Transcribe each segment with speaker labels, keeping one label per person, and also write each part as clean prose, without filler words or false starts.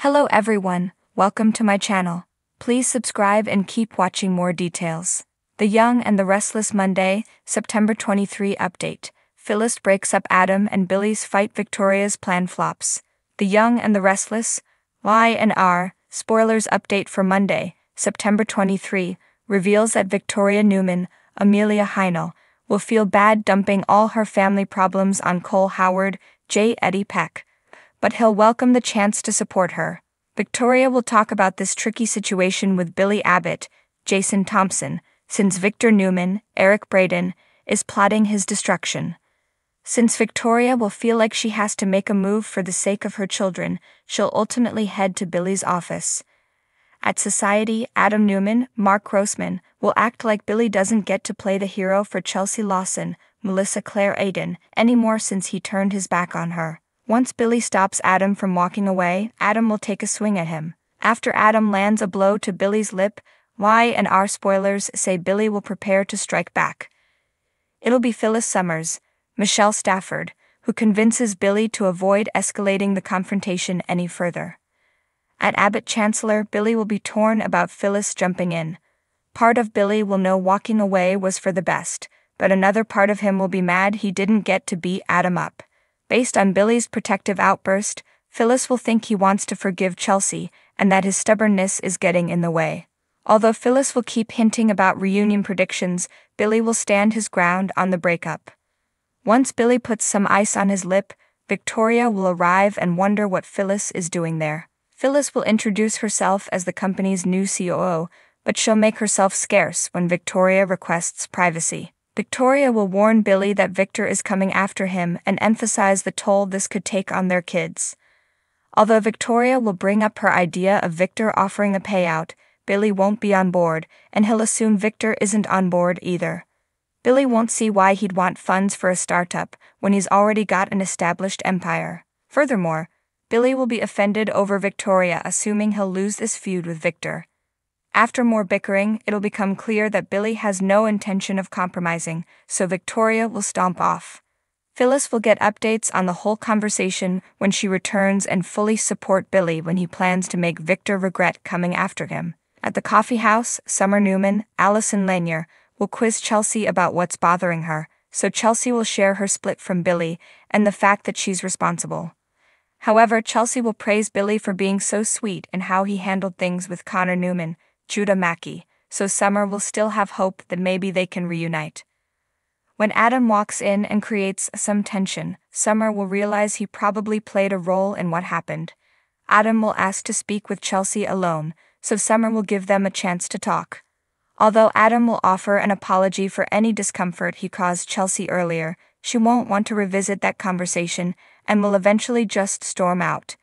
Speaker 1: Hello everyone, welcome to my channel. Please subscribe and keep watching more details. The Young and the Restless Monday, September 23 update. Phyllis breaks up Adam and Billy's fight. Victoria's plan flops. The Young and the Restless, Y&R, spoilers update for Monday, September 23, reveals that Victoria Newman, Amelia Heinel, will feel bad dumping all her family problems on Cole Howard, J. Eddie Peck. But he'll welcome the chance to support her. Victoria will talk about this tricky situation with Billy Abbott, Jason Thompson, since Victor Newman, Eric Braeden, is plotting his destruction. Since Victoria will feel like she has to make a move for the sake of her children, she'll ultimately head to Billy's office. At Society, Adam Newman, Mark Grossman, will act like Billy doesn't get to play the hero for Chelsea Lawson, Melissa Claire Aiden, anymore since he turned his back on her. Once Billy stops Adam from walking away, Adam will take a swing at him. After Adam lands a blow to Billy's lip, Y&R spoilers say Billy will prepare to strike back. It'll be Phyllis Summers, Michelle Stafford, who convinces Billy to avoid escalating the confrontation any further. At Abbott Chancellor, Billy will be torn about Phyllis jumping in. Part of Billy will know walking away was for the best, but another part of him will be mad he didn't get to beat Adam up. Based on Billy's protective outburst, Phyllis will think he wants to forgive Chelsea and that his stubbornness is getting in the way. Although Phyllis will keep hinting about reunion predictions, Billy will stand his ground on the breakup. Once Billy puts some ice on his lip, Victoria will arrive and wonder what Phyllis is doing there. Phyllis will introduce herself as the company's new COO, but she'll make herself scarce when Victoria requests privacy. Victoria will warn Billy that Victor is coming after him and emphasize the toll this could take on their kids. Although Victoria will bring up her idea of Victor offering a payout, Billy won't be on board, and he'll assume Victor isn't on board either. Billy won't see why he'd want funds for a startup when he's already got an established empire. Furthermore, Billy will be offended over Victoria assuming he'll lose this feud with Victor. After more bickering, it'll become clear that Billy has no intention of compromising, so Victoria will stomp off. Phyllis will get updates on the whole conversation when she returns and fully support Billy when he plans to make Victor regret coming after him. At the coffee house, Summer Newman, Allison Lanier, will quiz Chelsea about what's bothering her, so Chelsea will share her split from Billy and the fact that she's responsible. However, Chelsea will praise Billy for being so sweet and how he handled things with Connor Newman, Judah Mackey, so Summer will still have hope that maybe they can reunite. When Adam walks in and creates some tension, Summer will realize he probably played a role in what happened. Adam will ask to speak with Chelsea alone, so Summer will give them a chance to talk. Although Adam will offer an apology for any discomfort he caused Chelsea earlier, she won't want to revisit that conversation and will eventually just storm out.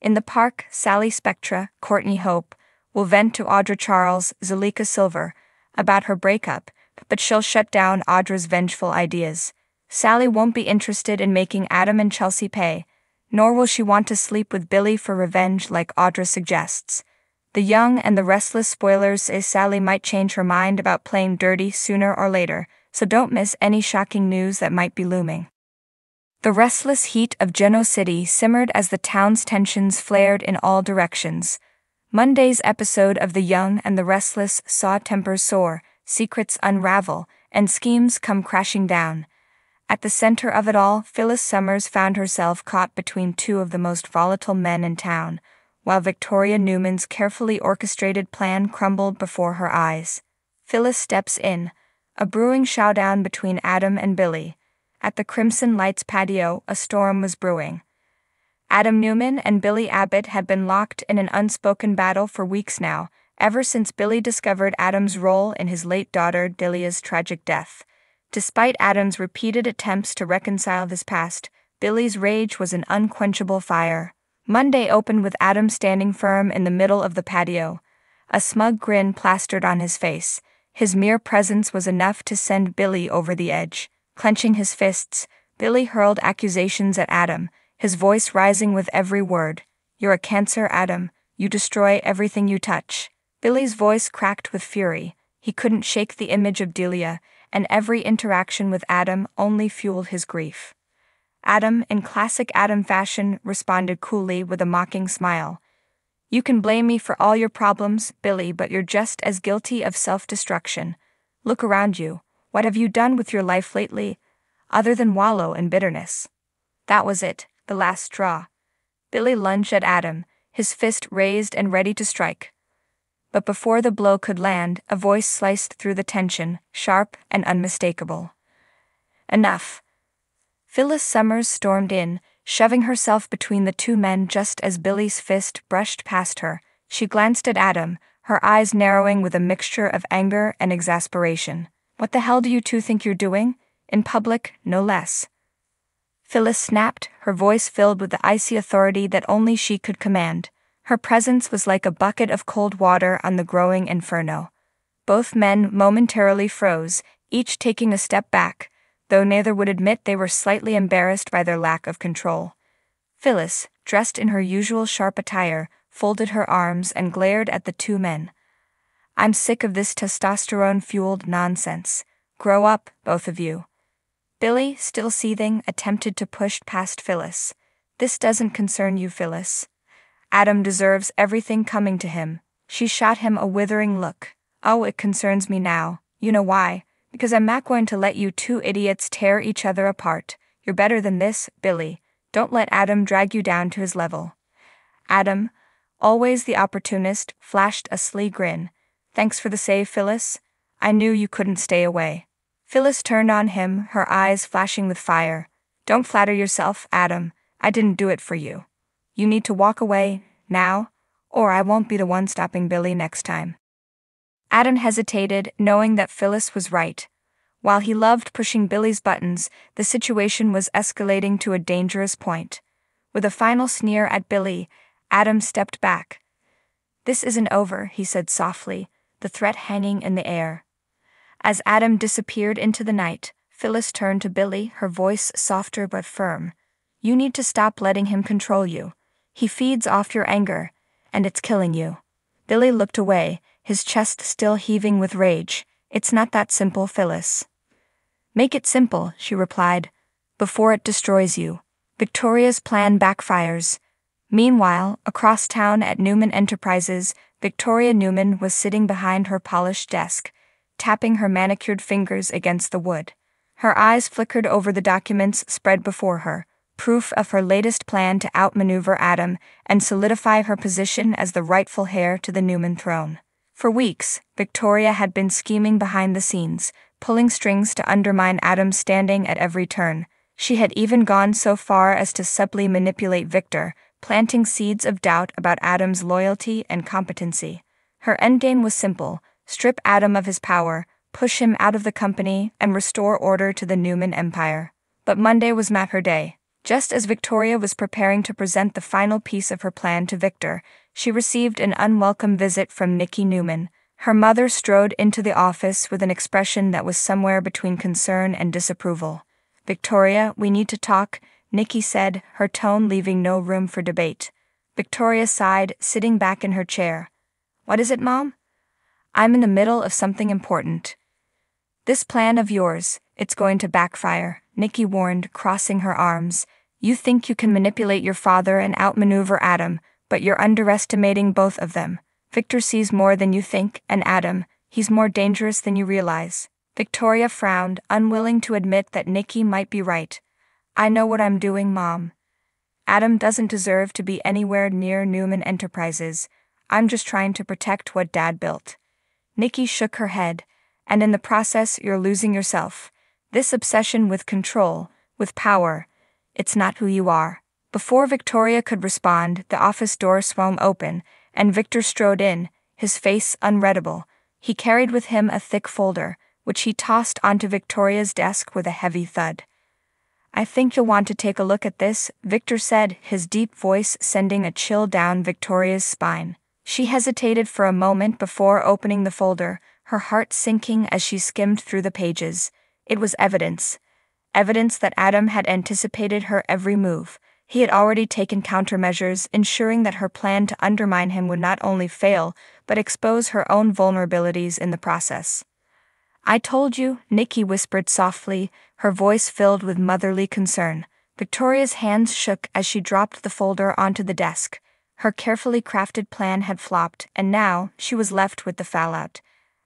Speaker 1: In the park, Sally Spectra, Courtney Hope, will vent to Audra Charles, Zalika Silver, about her breakup, but she'll shut down Audra's vengeful ideas. Sally won't be interested in making Adam and Chelsea pay, nor will she want to sleep with Billy for revenge like Audra suggests. The Young and the Restless spoilers say Sally might change her mind about playing dirty sooner or later, so don't miss any shocking news that might be looming. The restless heat of Genoa City simmered as the town's tensions flared in all directions. Monday's episode of The Young and the Restless saw tempers soar, secrets unravel, and schemes come crashing down. At the center of it all, Phyllis Summers found herself caught between two of the most volatile men in town, while Victoria Newman's carefully orchestrated plan crumbled before her eyes. Phyllis steps in, a brewing showdown between Adam and Billy. At the Crimson Lights patio, a storm was brewing. Adam Newman and Billy Abbott had been locked in an unspoken battle for weeks now, ever since Billy discovered Adam's role in his late daughter Delia's tragic death. Despite Adam's repeated attempts to reconcile this past, Billy's rage was an unquenchable fire. Monday opened with Adam standing firm in the middle of the patio, a smug grin plastered on his face. His mere presence was enough to send Billy over the edge. Clenching his fists, Billy hurled accusations at Adam, his voice rising with every word. "You're a cancer, Adam. You destroy everything you touch." Billy's voice cracked with fury. He couldn't shake the image of Delia, and every interaction with Adam only fueled his grief. Adam, in classic Adam fashion, responded coolly with a mocking smile. You can blame me for all your problems, Billy, but you're just as guilty of self-destruction. Look around you. What have you done with your life lately, other than wallow in bitterness? That was it, the last straw. Billy lunged at Adam, his fist raised and ready to strike. But before the blow could land, a voice sliced through the tension, sharp and unmistakable. Enough. Phyllis Summers stormed in, shoving herself between the two men just as Billy's fist brushed past her. She glanced at Adam, her eyes narrowing with a mixture of anger and exasperation. What the hell do you two think you're doing? In public, no less. Phyllis snapped, her voice filled with the icy authority that only she could command. Her presence was like a bucket of cold water on the growing inferno. Both men momentarily froze, each taking a step back, though neither would admit they were slightly embarrassed by their lack of control. Phyllis, dressed in her usual sharp attire, folded her arms and glared at the two men. I'm sick of this testosterone-fueled nonsense. Grow up, both of you. Billy, still seething, attempted to push past Phyllis. This doesn't concern you, Phyllis. Adam deserves everything coming to him. She shot him a withering look. Oh, it concerns me now. You know why? Because I'm not going to let you two idiots tear each other apart. You're better than this, Billy. Don't let Adam drag you down to his level. Adam, always the opportunist, flashed a sly grin. Thanks for the save, Phyllis. I knew you couldn't stay away. Phyllis turned on him, her eyes flashing with fire. Don't flatter yourself, Adam. I didn't do it for you. You need to walk away, now, or I won't be the one stopping Billy next time. Adam hesitated, knowing that Phyllis was right. While he loved pushing Billy's buttons, the situation was escalating to a dangerous point. With a final sneer at Billy, Adam stepped back. This isn't over, he said softly, the threat hanging in the air. As Adam disappeared into the night, Phyllis turned to Billy, her voice softer but firm. You need to stop letting him control you. He feeds off your anger, and it's killing you. Billy looked away, his chest still heaving with rage. It's not that simple, Phyllis. Make it simple, she replied, before it destroys you. Victoria's plan backfires. Meanwhile, across town at Newman Enterprises, Victoria Newman was sitting behind her polished desk, tapping her manicured fingers against the wood. Her eyes flickered over the documents spread before her, proof of her latest plan to outmaneuver Adam and solidify her position as the rightful heir to the Newman throne. For weeks, Victoria had been scheming behind the scenes, pulling strings to undermine Adam's standing at every turn. She had even gone so far as to subtly manipulate Victor, planting seeds of doubt about Adam's loyalty and competency. Her endgame was simple: strip Adam of his power, push him out of the company, and restore order to the Newman empire. But Monday was not her day. Just as Victoria was preparing to present the final piece of her plan to Victor, she received an unwelcome visit from Nikki Newman. Her mother strode into the office with an expression that was somewhere between concern and disapproval. Victoria, we need to talk, Nikki said, her tone leaving no room for debate. Victoria sighed, sitting back in her chair. What is it, Mom? I'm in the middle of something important. This plan of yours, it's going to backfire, Nikki warned, crossing her arms. You think you can manipulate your father and outmaneuver Adam, but you're underestimating both of them. Victor sees more than you think, and Adam, he's more dangerous than you realize. Victoria frowned, unwilling to admit that Nikki might be right. I know what I'm doing, Mom. Adam doesn't deserve to be anywhere near Newman Enterprises. I'm just trying to protect what Dad built. Nikki shook her head. And in the process, you're losing yourself. This obsession with control, with power, it's not who you are. Before Victoria could respond, the office door swung open, and Victor strode in, his face unreadable. He carried with him a thick folder, which he tossed onto Victoria's desk with a heavy thud. I think you'll want to take a look at this, Victor said, his deep voice sending a chill down Victoria's spine. She hesitated for a moment before opening the folder, her heart sinking as she skimmed through the pages. It was evidence. Evidence that Adam had anticipated her every move. He had already taken countermeasures, ensuring that her plan to undermine him would not only fail, but expose her own vulnerabilities in the process. I told you, Nikki whispered softly, her voice filled with motherly concern. Victoria's hands shook as she dropped the folder onto the desk. Her carefully crafted plan had flopped, and now she was left with the fallout.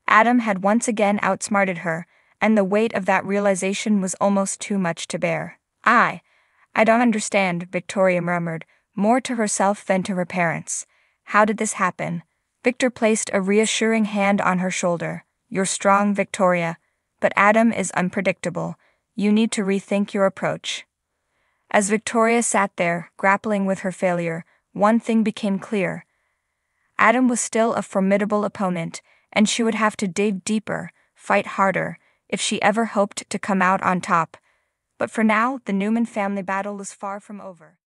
Speaker 1: Adam had once again outsmarted her, and the weight of that realization was almost too much to bear. I don't understand, Victoria murmured, more to herself than to her parents. How did this happen? Victor placed a reassuring hand on her shoulder. You're strong, Victoria. But Adam is unpredictable. You need to rethink your approach. As Victoria sat there, grappling with her failure, one thing became clear. Adam was still a formidable opponent, and she would have to dig deeper, fight harder, if she ever hoped to come out on top. But for now, the Newman family battle was far from over.